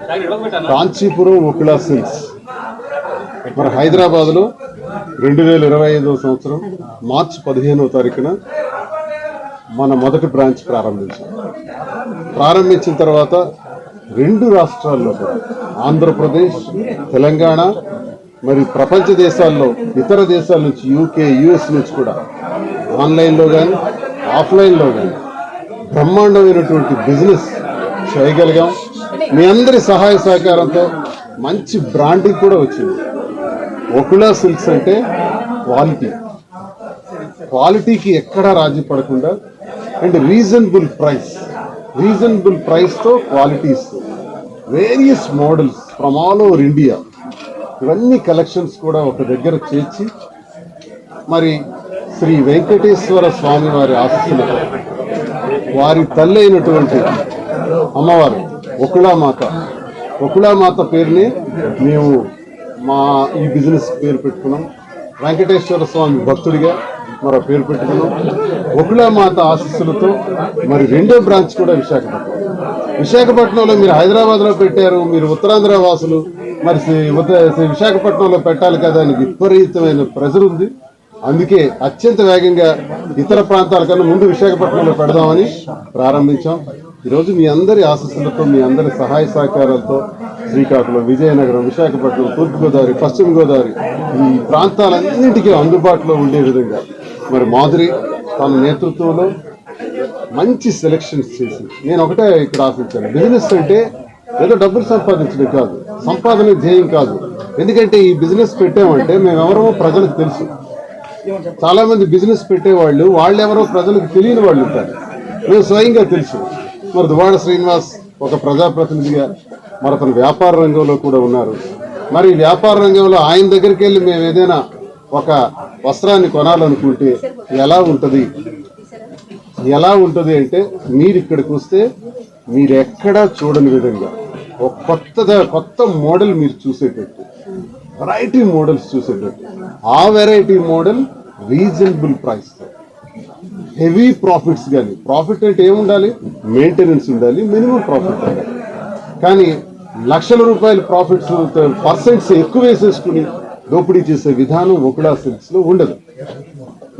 Kanchipuram ఒకిలా silks మరి హైదరాబాద్లో 2025 సంవత్సరం మార్చి 15వ తారీఖున మన మొదటి బ్రాంచ్ ప్రారంభించిన తర్వాత 2 రాష్ట్రాల్లో ఆంధ్రప్రదేశ్, తెలంగాణ, మరి ప్రపంచ దేశాల్లో ఇతర దేశాల నుంచి యూకే, యుఎస్ నుంచి కూడా ఆన్లైన్లో కానీ ఆఫ్లైన్లో కానీ బ్రహ్మాండమైనటువంటి బిజినెస్ చేయగలిగాం. మీ అందరి సహాయ సహకారంతో మంచి బ్రాండింగ్ కూడా వచ్చింది. ఒకిలా సిల్క్స్ అంటే క్వాలిటీకి ఎక్కడా రాజీ పడకుండా అండ్ రీజనబుల్ ప్రైస్తో క్వాలిటీ ఇస్తుంది. Various models from all over India ఇవన్నీ కలెక్షన్స్ కూడా ఒక దగ్గర చేర్చి మరి శ్రీ వెంకటేశ్వర స్వామి వారి ఆశీస్సులతో వారి తల్లి అయినటువంటి అమ్మవారు ఒకిలామాత పేరుని మేము మా ఈ బిజినెస్ పేరు పెట్టుకున్నాం. వెంకటేశ్వర స్వామి భక్తుడిగా మరో పేరు పెట్టుకున్నాం. ఒకిలామాత ఆశీస్సులతో మరి 2వ బ్రాంచ్ కూడా విశాఖపట్నంలో మీరు హైదరాబాద్లో పెట్టారు, మీరు ఉత్తరాంధ్ర వాసులు, మరి విశాఖపట్నంలో పెట్టాలి కదా అని విపరీతమైన ప్రెజర్ ఉంది. అందుకే అత్యంత వేగంగా ఇతర ప్రాంతాల కన్నా ముందు విశాఖపట్నంలో పెడదామని ప్రారంభించాం. ఈరోజు మీ అందరి ఆశీస్సులతో, మీ అందరి సహాయ సహకారాలతో శ్రీకాకుళం, విజయనగరం, విశాఖపట్నం, తూర్పుగోదావరి, పశ్చిమ గోదావరి ఈ ప్రాంతాలన్నింటికీ అందుబాటులో ఉండే విధంగా మరి మాధురి తన నేతృత్వంలో మంచి సెలక్షన్స్ చేసి నేను ఒకటే ఇక్కడ ఆశించాను. బిజినెస్ అంటే ఏదో డబ్బులు సంపాదించడం కాదు, సంపాదన ధ్యేయం కాదు. ఎందుకంటే ఈ బిజినెస్ పెట్టామంటే మేమెవరమో ప్రజలకు తెలుసు. చాలా మంది బిజినెస్ పెట్టేవాళ్ళు వాళ్ళెవరో ప్రజలకు తెలియని వాళ్ళు ఉంటారు. మేము స్వయంగా తెలుసు. మరి దువ్వాడ శ్రీనివాస్ ఒక ప్రజాప్రతినిధిగా మరి అతను వ్యాపార రంగంలో కూడా ఉన్నారు. మరి వ్యాపార రంగంలో ఆయన దగ్గరికి వెళ్ళి మేము ఏదైనా ఒక వస్త్రాన్ని కొనాలనుకుంటే ఎలా ఉంటుంది అంటే మీరు ఇక్కడికి వస్తే మీరు ఎక్కడా చూడని విధంగా ఒక కొత్త మోడల్ మీరు చూసేటట్టు, వెరైటీ మోడల్స్ చూసేటట్టు, ఆ variety model reasonable price, heavy profits. కానీ ప్రాఫిట్ అంటే ఏముండాలి? మెయింటెనెన్స్ ఉండాలి, మినిమం ప్రాఫిట్ ఉండాలి. కానీ లక్షల రూపాయల ప్రాఫిట్స్ పర్సెంట్స్ ఎక్కువ వేసేసుకుని దోపిడీ చేసే విధానం ఒకిలా సిల్క్స్లో ఉండదు.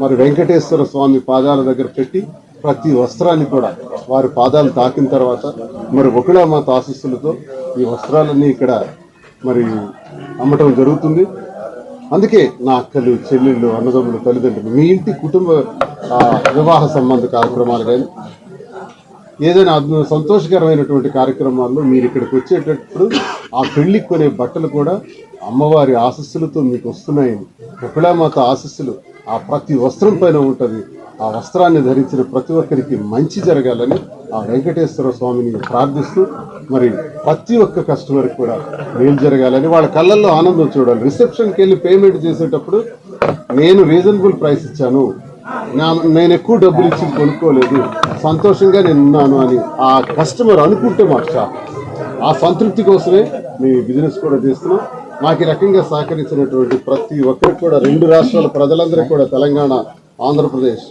మరి వెంకటేశ్వర స్వామి పాదాల దగ్గర పెట్టి ప్రతి వస్త్రాన్ని కూడా వారి పాదాలు తాకిన తర్వాత మరి ఒకిలామాత ఆశీస్సులతో ఈ వస్త్రాలన్నీ ఇక్కడ మరి అమ్మటం జరుగుతుంది. అందుకే నా అక్కలు, చెల్లెళ్ళు, అన్నదమ్ములు, తల్లిదండ్రులు, మీ ఇంటి కుటుంబ వివాహ సంబంధ కార్యక్రమాలు కానీ ఏదైనా సంతోషకరమైనటువంటి కార్యక్రమాల్లో మీరు ఇక్కడికి వచ్చేటప్పుడు ఆ పెళ్లికి కొనే బట్టలు కూడా అమ్మవారి ఆశీస్సులతో మీకు వస్తున్నాయని, ఒకిలామాత ఆశీస్సులు ఆ ప్రతి వస్త్రం పైన ఉంటుంది. ఆ వస్త్రాన్ని ధరించిన ప్రతి ఒక్కరికి మంచి జరగాలని ఆ వెంకటేశ్వర స్వామిని ప్రార్థిస్తూ మరి ప్రతి ఒక్క కస్టమర్కి కూడా మేలు జరగాలని వాళ్ళ కళ్ళల్లో ఆనందం చూడాలి. రిసెప్షన్కి వెళ్ళి పేమెంట్ చేసేటప్పుడు నేను రీజనబుల్ ప్రైస్ ఇచ్చాను, నేను ఎక్కువ డబ్బులు ఇచ్చి కొనుక్కోలేదు, సంతోషంగా నేను ఉన్నాను అని ఆ కస్టమర్ అనుకుంటే మాకు ఆ సంతృప్తి కోసమే మీ బిజినెస్ కూడా చేస్తున్నాం. మాకు ఈ రకంగా సహకరించినటువంటి ప్రతి ఒక్కరికి కూడా 2 రాష్ట్రాల ప్రజలందరికీ కూడా తెలంగాణ, ఆంధ్రప్రదేశ్,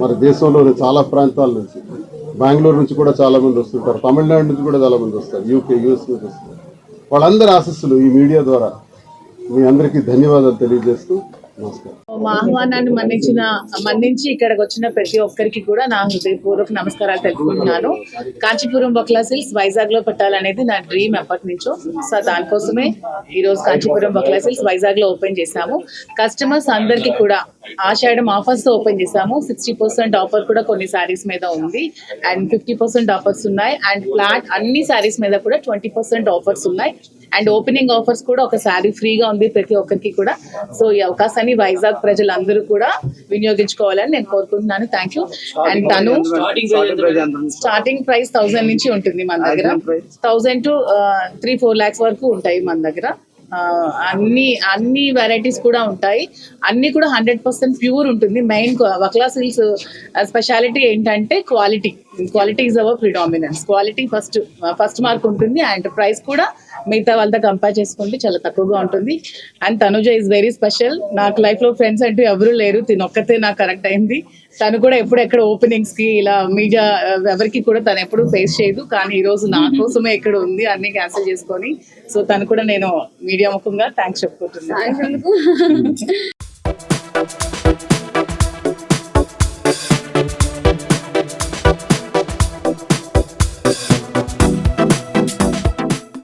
మరి దేశంలోని చాలా ప్రాంతాల నుంచి, బెంగళూరు నుంచి కూడా చాలా మంది వస్తుంటారు, తమిళనాడు నుంచి కూడా చాలా మంది వస్తారు, యూకే, యుఎస్ నుంచి వస్తారు. వాళ్ళందరి ఆశీస్సులు ఈ మీడియా ద్వారా మీ అందరికీ ధన్యవాదాలు తెలియజేస్తూ నమస్కారం. మా ఆహ్వానాన్ని మన్నించి ఇక్కడికి వచ్చిన ప్రతి ఒక్కరికి కూడా నా హృదయపూర్వక నమస్కారాలు తెలుపుకుంటున్నాను. కాంచీపురం ఒకిలా సిల్క్స్ వైజాగ్ లో పెట్టాలనేది నా డ్రీమ్ ఎప్పటి నుంచో. సో దానికోసమే ఈ రోజు కాంచీపురం ఒకిలా సిల్క్స్ వైజాగ్ లో ఓపెన్ చేశాము. కస్టమర్స్ అందరికి కూడా ఆషాఢం ఆఫర్స్ తో ఓపెన్ చేశాము. 60% ఆఫర్ కూడా కొన్ని శారీస్ మీద ఉంది అండ్ 50% ఆఫర్స్ ఉన్నాయి అండ్ ఫ్లాట్ అన్ని శారీస్ మీద కూడా 20% ఆఫర్స్ ఉన్నాయి అండ్ ఓపెనింగ్ ఆఫర్స్ కూడా ఒక శారీ ఫ్రీగా ఉంది ప్రతి ఒక్కరికి కూడా. సో ఈ అవకాశాన్ని వైజాగ్ ప్రజలందరూ కూడా వినియోగించుకోవాలని నేను కోరుకుంటున్నాను. Thank you. అండ్ తను స్టార్టింగ్ ప్రైస్ 1000 నుంచి ఉంటుంది మన దగ్గర. 1000 to 3-4 lakhs వరకు ఉంటాయి మన దగ్గర. అన్ని వెరైటీస్ కూడా ఉంటాయి. అన్ని కూడా 100% ప్యూర్ ఉంటుంది. మెయిన్ ఒకిలా సిల్క్స్ స్పెషాలిటీ ఏంటంటే quality. Quality is our predominance. Quality first mark ఉంటుంది అండ్ ప్రైస్ కూడా మిగతా వాళ్ళతో కంపేర్ చేసుకుంటే చాలా తక్కువగా ఉంటుంది. And Tanuja is very special. నాకు లైఫ్ లో ఫ్రెండ్స్ అంటూ ఎవరూ లేరు, తినొక్కతే నాకు కరెక్ట్ అయింది. తను కూడా ఎప్పుడెక్కడ ఓపెనింగ్స్ కి ఇలా మీడియా ఎవరికి కూడా తను ఎప్పుడు ఫేస్ చేయదు, కానీ ఈ రోజు నా కోసమే ఇక్కడ ఉంది అన్ని క్యాన్సిల్ చేసుకొని. సో తను కూడా నేను మీడియా ముఖంగా థ్యాంక్స్ చెప్పుకుంటున్నాను.